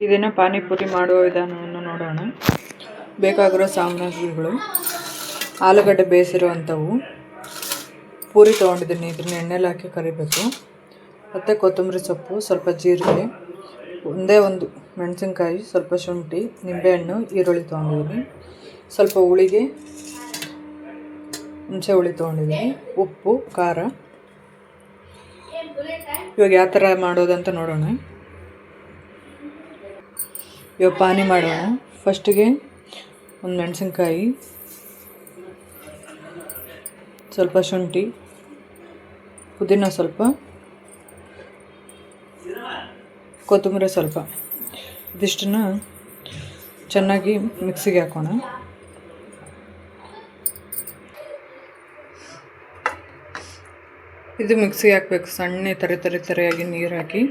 ಇದನ್ನು ಪಾನಿಪುರಿ ಮಾಡುವ ವಿಧಾನವನ್ನು ನೋಡೋಣ. ಬೇಕಾಗಿರೋ ಸಾಮಗ್ರಿಗಳು: ಆಲೂಗಡ್ಡೆ ಬೇಯಿಸಿರುವಂಥವು, ಪೂರಿ ತೊಗೊಂಡಿದ್ದೀನಿ, ಇದನ್ನ ಎಣ್ಣೆಲಿ ಹಾಕಿ ಕರಿಬೇಕು, ಮತ್ತು ಕೊತ್ತಂಬರಿ ಸೊಪ್ಪು, ಸ್ವಲ್ಪ ಜೀರಿಗೆ, ಒಂದೇ ಒಂದು ಮೆಣಸಿನ್ಕಾಯಿ, ಸ್ವಲ್ಪ ಶುಂಠಿ, ನಿಂಬೆಹಣ್ಣು, ಈರುಳ್ಳಿ ತೊಗೊಂಡಿದ್ದೀನಿ, ಸ್ವಲ್ಪ ಹುಳಿಗೆ ಹುಣಸೆ ಹುಳಿ ತೊಗೊಂಡಿದ್ದೀನಿ, ಉಪ್ಪು, ಖಾರ. ಇವಾಗ ಯಾವ ಥರ ಮಾಡೋದಂತ ನೋಡೋಣ. ಇವಾಗ ಪಾನಿ ಮಾಡೋಣ. ಫಸ್ಟಿಗೆ ಒಂದು ಮೆಣಸಿನ್ಕಾಯಿ, ಸ್ವಲ್ಪ ಶುಂಠಿ, ಪುದೀನ ಸ್ವಲ್ಪ, ಕೊತ್ತಂಬರಿ ಸ್ವಲ್ಪ, ಇದಿಷ್ಟನ್ನು ಚೆನ್ನಾಗಿ ಮಿಕ್ಸಿಗೆ ಹಾಕೋಣ. ಇದು ಮಿಕ್ಸಿಗೆ ಹಾಕಬೇಕು. ಸಣ್ಣ ತರೆಯಾಗಿ ನೀರು ಹಾಕಿ,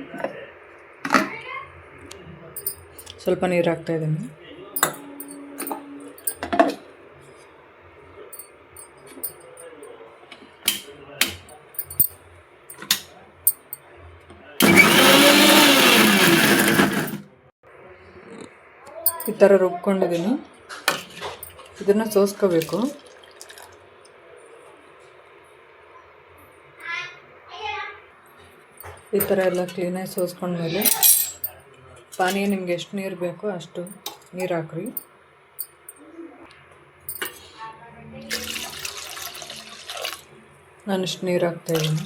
ಸ್ವಲ್ಪ ನೀರು ಹಾಕ್ತಾಯಿದ್ದೀನಿ. ಈ ಥರ ರುಬ್ಕೊಂಡಿದ್ದೀನಿ. ಇದನ್ನು ಸೋಸ್ಕೋಬೇಕು. ಈ ಥರ ಎಲ್ಲ ಕ್ಲೀನಾಗಿ ಸೋಸ್ಕೊಂಡ್ಮೇಲೆ ಪಾನಿ ನಿಮ್ಗೆ ಎಷ್ಟು ನೀರು ಬೇಕೋ ಅಷ್ಟು ನೀರು ಹಾಕ್ರಿ. ನಾನು ಇಷ್ಟು ನೀರು ಹಾಕ್ತಾಯಿದ್ದೀನಿ,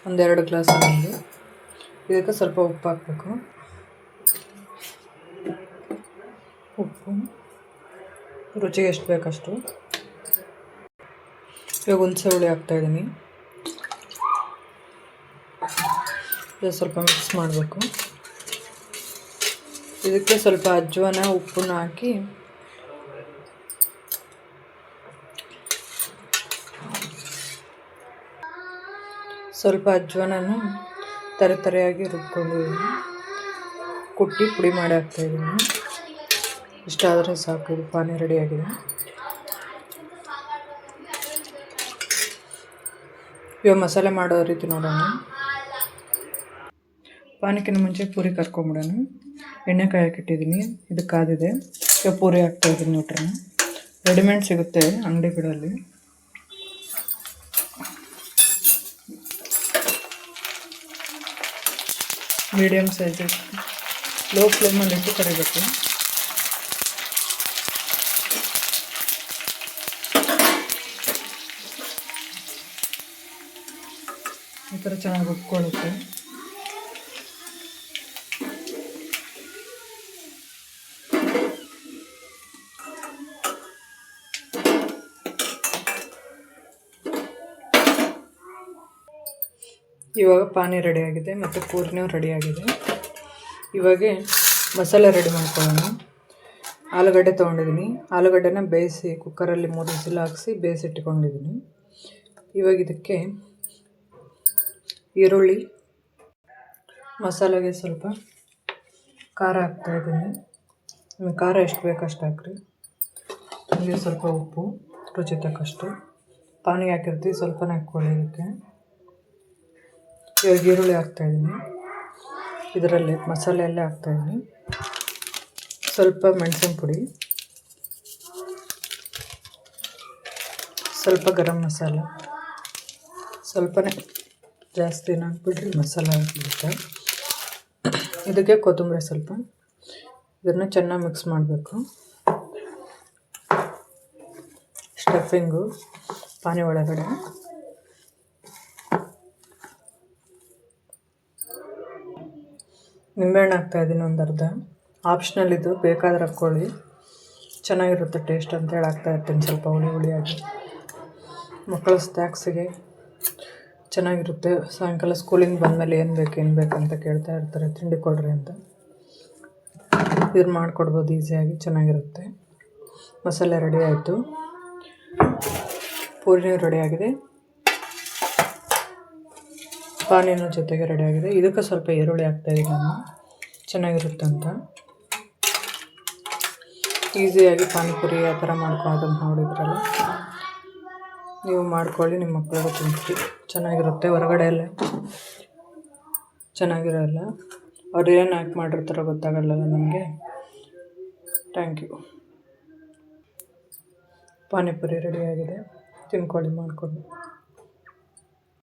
1-2 ಗ್ಲಾಸ್ ನೀರು. ಇದಕ್ಕೆ ಸ್ವಲ್ಪ ಉಪ್ಪು ಹಾಕಬೇಕು. ಉಪ್ಪು ರುಚಿಗೆ ಎಷ್ಟು ಬೇಕಷ್ಟು. ಇವಾಗ ಹುಣಸೆ ಹುಳಿ ಹಾಕ್ತಾಯಿದ್ದೀನಿ. ಇದು ಸ್ವಲ್ಪ ಮಿಕ್ಸ್ ಮಾಡಬೇಕು. ಇದಕ್ಕೆ ಸ್ವಲ್ಪ ಅಜ್ವಾನ, ಉಪ್ಪನ್ನ ಹಾಕಿ ಸ್ವಲ್ಪ ಅಜ್ವಾನನ ತರೆಯಾಗಿ ರುಬ್ಕೊಂಡಿದ್ದೀನಿ, ಕುಟ್ಟಿ ಪುಡಿ ಮಾಡಿ ಹಾಕ್ತಾಯಿದ್ದೀನಿ. ಇಷ್ಟಾದರೆ ಸಾಕು. ಇದು ಪಾನಿ ರೆಡಿಯಾಗಿದೆ. ಇವಾಗ ಮಸಾಲೆ ಮಾಡೋ ರೀತಿ ನೋಡೋಣ. ಪಾನಿಕ್ಕಿಂತ ಮುಂಚೆ ಪೂರಿ ಕರ್ಕೊಂಬಿಡೋಣ. ಎಣ್ಣೆ ಕಾಯಕ್ಕಿಟ್ಟಿದ್ದೀನಿ, ಇದು ಕಾದಿದೆ. ಇವಾಗ ಪೂರಿ ಹಾಕ್ತಾಯಿದ್ದೀನಿ. ನೋಡ್ರಿ, ರೆಡಿಮೇಡ್ ಸಿಗುತ್ತೆ ಅಂಗಡಿಗಳಲ್ಲಿ. ಮೀಡಿಯಮ್ ಸೈಜ್, ಲೋ ಫ್ಲೇಮಲ್ಲಿ ಇಟ್ಟು ಕರಿಬೇಕು. ಈ ಥರ ಚೆನ್ನಾಗಿ ಉಟ್ಕೊಳ್ಳುತ್ತೆ. ಇವಾಗ ಪಾನಿ ರೆಡಿಯಾಗಿದೆ ಮತ್ತು ಪೂರಿನೂ ರೆಡಿಯಾಗಿದೆ. ಇವಾಗ ಮಸಾಲೆ ರೆಡಿ ಮಾಡ್ಕೊಳ್ಳೋಣ. ಆಲೂಗಡ್ಡೆ ತೊಗೊಂಡಿದ್ದೀನಿ. ಆಲೂಗಡ್ಡೆನ ಬೇಯಿಸಿ ಕುಕ್ಕರಲ್ಲಿ 3 ವಿಸಿಲ್ ಹಾಕಿಸಿ ಬೇಯಿಸಿಟ್ಕೊಂಡಿದ್ದೀನಿ. ಇವಾಗ ಇದಕ್ಕೆ ಈರುಳ್ಳಿ, ಮಸಾಲೆಗೆ ಸ್ವಲ್ಪ ಖಾರ ಹಾಕ್ತಾಯಿದ್ದೀನಿ. ನಿಮಗೆ ಖಾರ ಎಷ್ಟು ಬೇಕಷ್ಟು ಹಾಕ್ರಿ. ಹಾಗೆ ಸ್ವಲ್ಪ ಉಪ್ಪು ರುಚಿ ತಕ್ಕಷ್ಟು. ಪಾನಿಗೆ ಹಾಕಿರ್ತೀವಿ, ಸ್ವಲ್ಪನೇ ಹಾಕ್ಕೊಳ್ಳಿ ಇದಕ್ಕೆ. ಇವಾಗ ಈರುಳ್ಳಿ ಹಾಕ್ತಾಯಿದ್ದೀನಿ. ಇದರಲ್ಲಿ ಮಸಾಲೆಯಲ್ಲೇ ಹಾಕ್ತಾಯಿದ್ದೀನಿ. ಸ್ವಲ್ಪ ಮೆಣಸಿನ ಪುಡಿ, ಸ್ವಲ್ಪ ಗರಂ ಮಸಾಲ, ಸ್ವಲ್ಪನೇ, ಜಾಸ್ತಿನ ಹಾಕ್ಬಿಡ್ರಿ, ಮಸಾಲೆ ಹಾಕ್ಬಿಡುತ್ತೆ. ಇದಕ್ಕೆ ಕೊತ್ತಂಬರಿ ಸ್ವಲ್ಪ. ಇದನ್ನು ಚೆನ್ನಾಗಿ ಮಿಕ್ಸ್ ಮಾಡಬೇಕು. ಸ್ಟಫಿಂಗು ಪಾನಿ ಒಳಗಡೆ. ನಿಂಬೆಹಣ್ಣು ಹಾಕ್ತಾಯಿದ್ದೀನಿ, ಒಂದು ಅರ್ಧ. ಆಪ್ಷನಲ್ ಇದು, ಬೇಕಾದ್ರೆ ಹಾಕ್ಕೊಳ್ಳಿ, ಚೆನ್ನಾಗಿರುತ್ತೆ ಟೇಸ್ಟ್ ಅಂತೇಳಿ ಹಾಕ್ತಾಯಿರ್ತೀನಿ. ಸ್ವಲ್ಪ ಹುಳಿಯಾಗಿ ಮಕ್ಕಳ ಸ್ನ್ಯಾಕ್ಸಿಗೆ ಚೆನ್ನಾಗಿರುತ್ತೆ. ಸಾಯಂಕಾಲ ಸ್ಕೂಲಿಂದ ಬಂದಮೇಲೆ ಏನು ಬೇಕಂತ ಕೇಳ್ತಾ ಇರ್ತಾರೆ, ತಿಂಡಿ ಕೊಡ್ರಿ ಅಂತ. ಇದನ್ನು ಮಾಡಿಕೊಡ್ಬೋದು ಈಸಿಯಾಗಿ, ಚೆನ್ನಾಗಿರುತ್ತೆ. ಮಸಾಲೆ ರೆಡಿ ಆಯಿತು. ಪೂರಿನೂ ರೆಡಿಯಾಗಿದೆ, ಪಾನಿನೂ ಜೊತೆಗೆ ರೆಡಿಯಾಗಿದೆ. ಇದಕ್ಕೆ ಸ್ವಲ್ಪ ಈರುಳ್ಳಿ ಹಾಕ್ತಾಯಿದ್ದೀನಿ ನಾನು, ಚೆನ್ನಾಗಿರುತ್ತೆ ಅಂತ. ಈಸಿಯಾಗಿ ಪಾನಿಪುರಿ ಆ ಥರ ಮಾಡ್ಕೊಳ್ಳೋದಂತ ನೋಡಿದ್ರಲ್ಲ, ನೀವು ಮಾಡ್ಕೊಳ್ಳಿ, ನಿಮ್ಮ ಮಕ್ಕಳಿಗೂ ತಿನ್ನಿಸಿ. ಚೆನ್ನಾಗಿರುತ್ತೆ. ಹೊರಗಡೆ ಎಲ್ಲ ಚೆನ್ನಾಗಿರೋಲ್ಲ, ಅವ್ರು ಏನು ಆ್ಯಕ್ಟ್ ಮಾಡಿರ್ತಾರೋ ಗೊತ್ತಾಗಲ್ಲ ನಮಗೆ. Thank you. ಪಾನಿಪುರಿ ರೆಡಿಯಾಗಿದೆ, ತಿನ್ಕೊಳ್ಳಿ ಮಾಡಿಕೊಂಡು.